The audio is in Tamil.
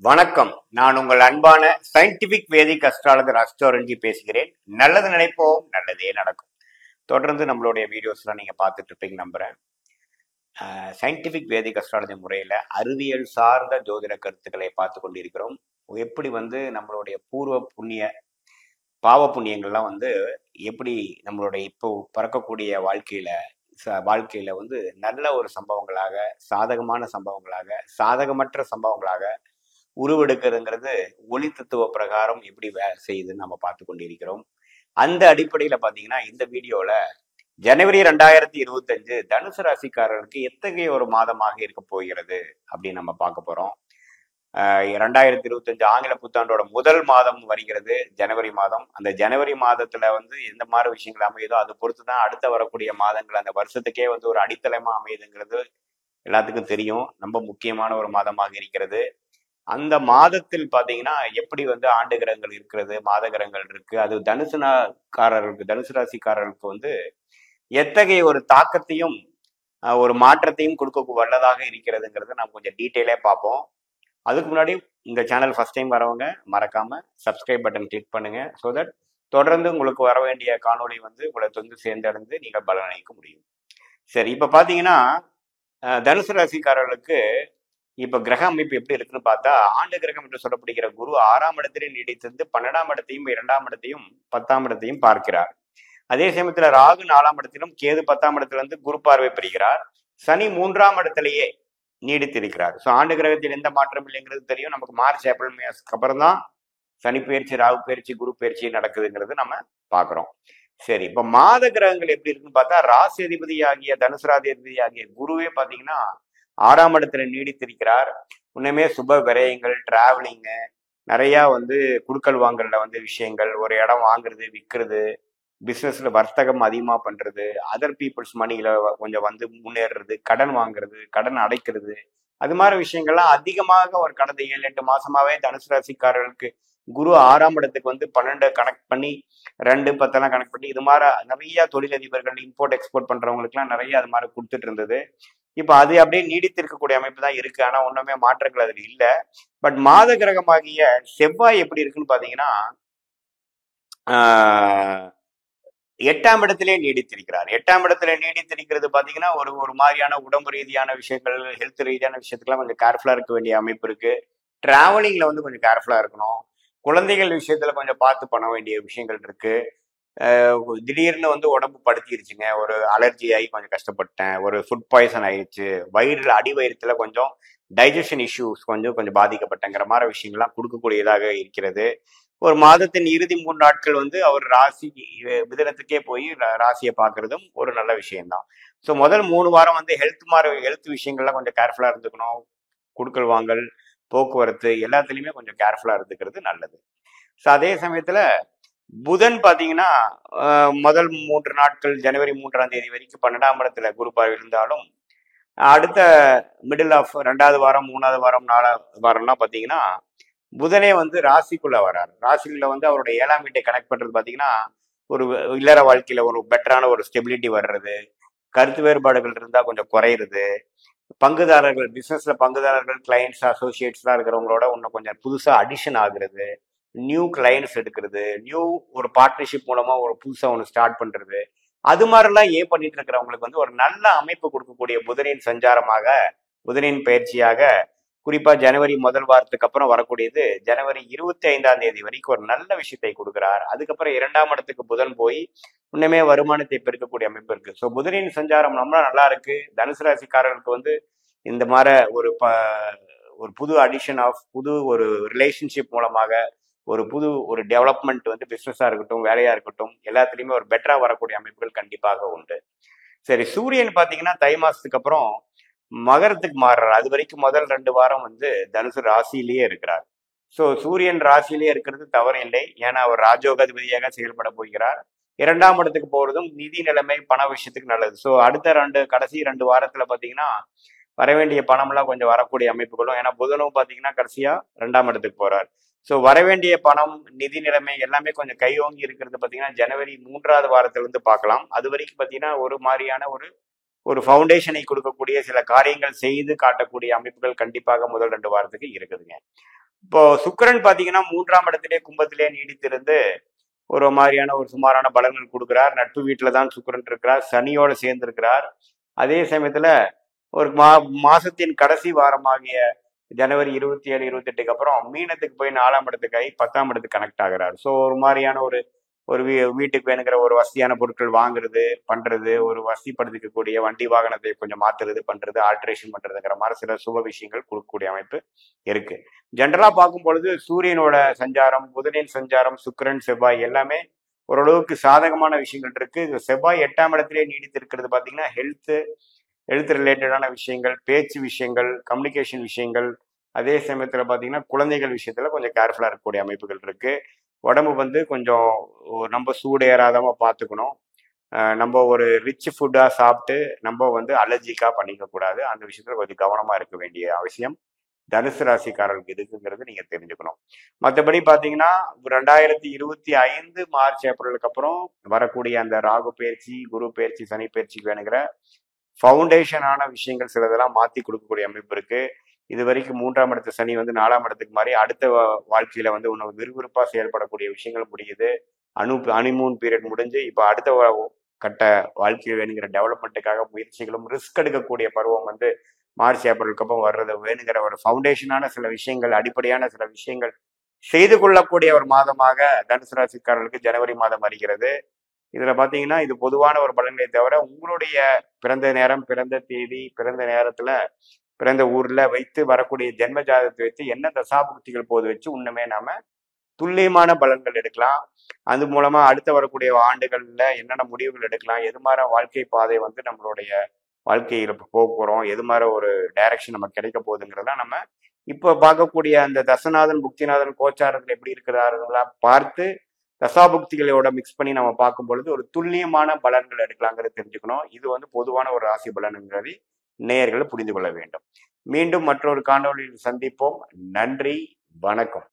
வணக்கம். நான் உங்கள் அன்பான சயின்டிபிக் வேதிக் அஸ்ட்ராலஜர் அஸ்ட்ரோரஞ்சி பேசுகிறேன். நல்லது நினைப்போம், நல்லதே நடக்கும். தொடர்ந்து நம்மளுடைய வீடியோஸ்லாம் நீங்க பார்த்துட்டு இருப்பீங்க நம்புறேன். சயின்டிபிக் வேதிக் அஸ்ட்ராலஜி முறையில அறிவியல் சார்ந்த ஜோதிட கருத்துக்களை பார்த்து கொண்டிருக்கிறோம். எப்படி நம்மளுடைய பூர்வ புண்ணிய பாவ புண்ணியங்கள்லாம் எப்படி நம்மளுடைய இப்போ பறக்கக்கூடிய வாழ்க்கையில நல்ல ஒரு சம்பவங்களாக, சாதகமான சம்பவங்களாக, சாதகமற்ற சம்பவங்களாக உருவெடுக்கிறதுங்கிறது ஒளி தத்துவ பிரகாரம் எப்படி வேலை செய்யுதுன்னு நம்ம பார்த்து கொண்டிருக்கிறோம். அந்த அடிப்படையில பாத்தீங்கன்னா இந்த வீடியோல ஜனவரி 2025 தனுசு ராசிக்காரர்களுக்கு எத்தகைய ஒரு மாதமாக இருக்க போகிறது அப்படின்னு நம்ம பார்க்க போறோம். 2025 ஆங்கில புத்தாண்டோட முதல் மாதம் வருகிறது ஜனவரி மாதம். அந்த ஜனவரி மாதத்துல எந்த மாதிரி விஷயங்கள் அமையுதோ அது பொறுத்துதான் அடுத்த வரக்கூடிய மாதங்கள் அந்த வருஷத்துக்கே ஒரு அடித்தளமா அமையுதுங்கிறது எல்லாத்துக்கும் தெரியும். ரொம்ப முக்கியமான ஒரு மாதமாக இருக்கிறது. அந்த மாதத்தில் பாத்தீங்கன்னா எப்படி ஆண்டு கிரகங்கள் இருக்கிறது, மாத கிரகங்கள் இருக்கு, அது தனுசு ராசிக்காரர்களுக்கு எத்தகைய ஒரு தாக்கத்தையும் ஒரு மாற்றத்தையும் கொடுக்க வல்லதாக இருக்கிறதுங்கிறத நம்ம கொஞ்சம் டீட்டெயிலே பார்ப்போம். அதுக்கு முன்னாடி இந்த சேனல் ஃபர்ஸ்ட் டைம் வரவங்க மறக்காம சப்ஸ்கிரைப் பட்டன் கிளிக் பண்ணுங்க. ஸோ தட் தொடர்ந்து உங்களுக்கு வர வேண்டிய காணொலி உங்களை சேர்ந்தடைந்து நீங்கள் பலனளிக்க முடியும். சரி, இப்ப பாத்தீங்கன்னா தனுசு ராசிக்காரர்களுக்கு இப்ப கிரக அமைப்பு எப்படி இருக்குன்னு பார்த்தா, ஆண்டு கிரகம் என்று சொல்லப்படுகிற குரு 6ஆம் இடத்திலே நீடித்திருந்து 12ஆம் இடத்தையும் 2ஆம் இடத்தையும் 10ஆம் இடத்தையும் பார்க்கிறார். அதே சமயத்துல ராகு 4ஆம் இடத்திலும் கேது 10ஆம் இடத்துல குரு பார்வை பெறுகிறார். சனி 3ஆம் இடத்திலேயே நீடித்திருக்கிறார். ஸோ ஆண்டு கிரகத்தில் எந்த மாற்றம் இல்லைங்கிறது தெரியும் நமக்கு. மார்ச் ஏப்ரல் மேக்கு அப்புறம் தான் சனி பயிற்சி, ராகு பயிற்சி, குரு பயிற்சி நடக்குதுங்கிறது நம்ம பாக்குறோம். சரி, இப்ப மாத கிரகங்கள் எப்படி இருக்குன்னு பார்த்தா, ராசி அதிபதி ஆகிய தனுசு ராசி அதிபதி ஆகிய குருவே பாத்தீங்கன்னா 6ஆம் இடத்துல நீடித்திருக்கிறார். இன்னுமே சுப விரயங்கள், டிராவலிங்கு, நிறைய குடுக்கல் வாங்கல விஷயங்கள், ஒரு இடம் வாங்குறது, விற்கிறது, பிசினஸ்ல வர்த்தகம் அதிகமா பண்றது, அதர் பீப்புள்ஸ் மணியில கொஞ்சம் முன்னேறுறது, கடன் வாங்குறது, கடன் அடைக்கிறது, அது மாதிரி விஷயங்கள்லாம் அதிகமாக ஒரு கடந்த 7-8 மாசமாவே தனுசு ராசிக்காரர்களுக்கு குரு 6ஆம் இடத்துக்கு 12 கனெக்ட் பண்ணி 2, 10 கனெக்ட் பண்ணி இது மாதிரி நிறைய தொழிலதிபர்கள், இம்போர்ட் எக்ஸ்போர்ட் பண்றவங்களுக்கு எல்லாம் நிறைய அது மாதிரி கொடுத்துட்டு இருந்தது. இப்ப அது அப்படியே நீடித்திருக்கக்கூடிய அமைப்பு தான் இருக்கு. ஆனா ஒண்ணுமே மாற்றங்கள் அதுல இல்ல. பட் மாத கிரகமாகிய செவ்வாய் எப்படி இருக்குன்னு பாத்தீங்கன்னா 8ஆம் இடத்திலே நீடித்திருக்கிறார். 8ஆம் இடத்துல நீடித்திருக்கிறது பாத்தீங்கன்னா ஒரு மாதிரியான உடம்பு ரீதியான விஷயங்கள், ஹெல்த் ரீதியான விஷயத்துக்குலாம் கொஞ்சம் கேர்ஃபுல்லா இருக்க வேண்டிய அமைப்பு இருக்கு. டிராவலிங்ல கொஞ்சம் கேர்ஃபுல்லா இருக்கணும். குழந்தைகள் விஷயத்துல கொஞ்சம் பார்த்து பண்ண வேண்டிய விஷயங்கள் இருக்கு. திடீர்னு உடம்பு படுத்திருச்சுங்க, ஒரு அலர்ஜி ஆகி கொஞ்சம் கஷ்டப்பட்டேன், ஒரு ஃபுட் பாய்சன் ஆயிடுச்சு, அடி வயிறுல கொஞ்சம் டைஜஷன் இஷ்யூஸ் கொஞ்சம் பாதிக்கப்பட்டங்கிற மாதிரி விஷயங்கள்லாம் கொடுக்கக்கூடியதாக இருக்கிறது. ஒரு மாதத்தின் இறுதி 3 நாட்கள் அவர் ராசி மிதுனத்துக்கே போய் ராசியை பார்க்கறதும் ஒரு நல்ல விஷயம்தான். ஸோ முதல் 3 வாரம் ஹெல்த் விஷயங்கள்லாம் கொஞ்சம் கேர்ஃபுல்லா இருந்துக்கணும். குடுக்கல் வாங்கல், போக்குவரத்து எல்லாத்துலயுமே கொஞ்சம் கேர்ஃபுல்லா இருந்துக்கிறது நல்லது. ஸோ அதே சமயத்துல புதன் பாத்தீங்கன்னா முதல் 3 நாட்கள் ஜனவரி 3ஆம் தேதி வரைக்கும் 12ஆம் இடத்துல குரு பார்வை இருந்தாலும், அடுத்த மிடில் ஆஃப் 2வது வாரம், 3வது வாரம், 4வது வாரம்லாம் பாத்தீங்கன்னா புதனே ராசிக்குள்ள வர்றாரு. ராசிக்குள்ள அவருடைய 7ஆம் வீட்டை கனெக்ட் பண்றது பாத்தீங்கன்னா ஒரு இல்லற வாழ்க்கையில ஒரு பெட்டரான ஒரு ஸ்டெபிலிட்டி வர்றது, கருத்து வேறுபாடுகள் இருந்தா கொஞ்சம் குறையிறது, பங்குதாரர்கள், பிசினஸ்ல பங்குதாரர்கள், கிளைண்ட்ஸ், அசோசியேட்ஸ் தான் இருக்கிறவங்களோட இன்னும் கொஞ்சம் புதுசா அடிஷன் ஆகுறது, நியூ கிளைண்ட்ஸ் எடுக்கிறது, நியூ ஒரு பார்ட்னர்ஷிப் மூலமா ஒரு புதுசா ஒன்று ஸ்டார்ட் பண்றது, அது மாதிரிலாம் ஏன் பண்ணிட்டு இருக்கிறவங்களுக்கு ஒரு நல்ல அமைப்பு கொடுக்கக்கூடிய புதனின் சஞ்சாரமாக, புதனின் பயிற்சியாக, குறிப்பா ஜனவரி முதல் வாரத்துக்கு அப்புறம் வரக்கூடியது ஜனவரி 25ஆம் தேதி வரைக்கும் ஒரு நல்ல விஷயத்தை கொடுக்கிறார். அதுக்கப்புறம் 2ஆம் இடத்துக்கு புதன் போய் இன்னுமே வருமானத்தை பெருக்கக்கூடிய அமைப்பு இருக்கு. ஸோ புதனின் சஞ்சாரம் ரொம்ப நல்லா இருக்கு. தனுசு ராசிக்காரர்களுக்கு இந்த மாதிரி ஒரு புது அடிஷன் ஆஃப் புது ஒரு ரிலேஷன்ஷிப் மூலமாக ஒரு டெவலப்மெண்ட் பிசினஸா இருக்கட்டும், வேலையா இருக்கட்டும், எல்லாத்துலயுமே ஒரு பெட்டரா வரக்கூடிய அமைப்புகள் கண்டிப்பாக உண்டு. சரி, சூரியன் பாத்தீங்கன்னா தை மாசத்துக்கு அப்புறம் மகரத்துக்கு மாறுறாரு. அது வரைக்கும் முதல் 2 வாரம் தனுசு ராசியிலேயே இருக்கிறார். ஸோ சூரியன் ராசியிலேயே இருக்கிறது தவறு இல்லை. ஏன்னா அவர் ராஜயோகாதிபதியாக செயல்பட போகிறார். 2ஆம் இடத்துக்கு போறதும் நிதி நிலைமை, பண விஷயத்துக்கு நல்லது. ஸோ அடுத்த கடைசி 2 வாரத்துல பாத்தீங்கன்னா வரவேண்டிய பணம்லாம் கொஞ்சம் வரக்கூடிய அமைப்புகளும், ஏன்னா புதனும் பாத்தீங்கன்னா கடைசியா 2ஆம் இடத்துக்கு போறார். ஸோ வரவேண்டிய பணம், நிதி நிலைமை எல்லாமே கொஞ்சம் கையோங்கி இருக்கிறது பாத்தீங்கன்னா ஜனவரி 3வது வாரத்திலிருந்து பார்க்கலாம். அது வரைக்கும் பாத்தீங்கன்னா ஒரு மாதிரியான ஒரு ஃபவுண்டேஷனை கொடுக்கக்கூடிய சில காரியங்கள் செய்து காட்டக்கூடிய அமைப்புகள் கண்டிப்பாக முதல் 2 வாரத்துக்கு இருக்குதுங்க. இப்போ சுக்கிரன் பாத்தீங்கன்னா 3ஆம் இடத்திலே கும்பத்திலே நீடித்திருந்து ஒரு மாதிரியான ஒரு சுமாரான பலன்கள் கொடுக்கிறார். நட்பு வீட்டில தான் சுக்கிரன் இருக்கிறார், சனியோட சேர்ந்து இருக்கிறார். அதே சமயத்துல ஒரு மாசத்தின் கடைசி வாரமாகிய ஜனவரி 27, 28க்கு அப்புறம் மீனத்துக்கு போய் 4ஆம் இடத்துக்கு ஆகி 10ஆம் இடத்துக்கு கனெக்ட் ஆகிறார். ஸோ ஒரு மாதிரியான ஒரு ஒரு வீட்டுக்கு வேணுங்கிற ஒரு வசதியான பொருட்கள் வாங்குறது பண்றது, ஒரு வசதிப்படுத்திக்கக்கூடிய வண்டி வாகனத்தை கொஞ்சம் மாத்துறது பண்றது, ஆல்ட்ரேஷன் பண்றதுங்கிற மாதிரி சில சுப விஷயங்கள் கொடுக்கக்கூடிய அமைப்பு இருக்கு. ஜென்ரலா பார்க்கும் பொழுது சூரியனோட சஞ்சாரம், புதனின் சஞ்சாரம், சுக்கிரன், செவ்வாய் எல்லாமே ஓரளவுக்கு சாதகமான விஷயங்கள் இருக்கு. இது செவ்வாய் 8ஆம் இடத்திலே நீடித்திருக்கிறது பாத்தீங்கன்னா ஹெல்த் ரிலேட்டடான விஷயங்கள், பேச்சு விஷயங்கள், கம்யூனிகேஷன் விஷயங்கள், அதே சமயத்துல பாத்தீங்கன்னா குழந்தைகள் விஷயத்துல கொஞ்சம் கேர்ஃபுல்லா இருக்கக்கூடிய அமைப்புகள் இருக்கு. உடம்பு வந்து கொஞ்சம் நம்ம சூடு ஏறாதம பார்த்துக்கணும். நம்ம ஒரு ரிச் ஃபுட்டா சாப்பிட்டு நம்ம வந்து அலர்ஜிக்கா பண்ணிக்க கூடாது. அந்த விஷயத்துல கொஞ்சம் கவனமா இருக்க வேண்டிய அவசியம் தனுசு ராசிக்காரர்களுக்கு இருக்குங்கிறது நீங்க தெரிஞ்சுக்கணும். மற்றபடி பாத்தீங்கன்னா 2025 மார்ச் ஏப்ரலுக்கு அப்புறம் வரக்கூடிய அந்த ராகு பயிற்சி, குரு பயிற்சி, சனி பயிற்சிக்கு வேணுங்கிற ஃபவுண்டேஷனான விஷயங்கள் சிலதெல்லாம் மாத்தி கொடுக்கக்கூடிய அமைப்பு இருக்கு. இது வரைக்கும் 3ஆம் இடத்து சனி வந்து 4ஆம் இடத்துக்கு மாதிரி அடுத்த வாழ்க்கையில வந்து உனக்கு விறுவிறுப்பா செயல்படக்கூடிய விஷயங்கள் முடியுது. ஹனிமூன் பீரியட் முடிஞ்சு இப்போ அடுத்த கட்ட வாழ்க்கையில் வேணுங்கிற டெவலப்மெண்ட்டுக்காக முயற்சிகளும் ரிஸ்க் எடுக்கக்கூடிய பருவம் வந்து மார்ச் ஏப்ரலுக்கு அப்புறம் வர்றது வேணுங்கிற ஒரு ஃபவுண்டேஷனான சில விஷயங்கள், அடிப்படையான சில விஷயங்கள் செய்து கொள்ளக்கூடிய ஒரு மாதமாக தனுசு ராசிக்காரர்களுக்கு ஜனவரி மாதம் வருகிறது. இதுல பாத்தீங்கன்னா இது பொதுவான ஒரு பலன்களை தவிர உங்களுடைய பிறந்த நேரம், பிறந்த தேதி, பிறந்த நேரத்துல, பிறந்த ஊர்ல வைத்து வரக்கூடிய ஜென்ம ஜாதகத்தை வைத்து என்ன தசாபுக்திகள் போது வச்சு இன்னுமே நாம துல்லியமான பலன்கள் எடுக்கலாம். அது மூலமா அடுத்த வரக்கூடிய ஆண்டுகள்ல என்னென்ன முடிவுகள் எடுக்கலாம், எது மாதிரி வாழ்க்கை பாதை வந்து நம்மளுடைய வாழ்க்கையில போக போறோம், எது மாதிரி ஒரு டைரக்ஷன் நமக்கு கிடைக்க போகுதுங்கிறத நம்ம இப்ப பார்க்கக்கூடிய அந்த தசநாதன், புக்திநாதன் கோச்சாரத்தில் எப்படி இருக்கிறார்களா பார்த்து தசாபுக்திகளோட மிக்ஸ் பண்ணி நம்ம பார்க்கும் பொழுது ஒரு துல்லியமான பலன்கள் எடுக்கலாங்கிறது தெரிஞ்சுக்கணும். இது வந்து பொதுவான ஒரு ராசி பலனுங்கிறதை நேயர்கள் புரிந்து கொள்ள வேண்டும். மீண்டும் மற்றொரு காணொளியில் சந்திப்போம். நன்றி, வணக்கம்.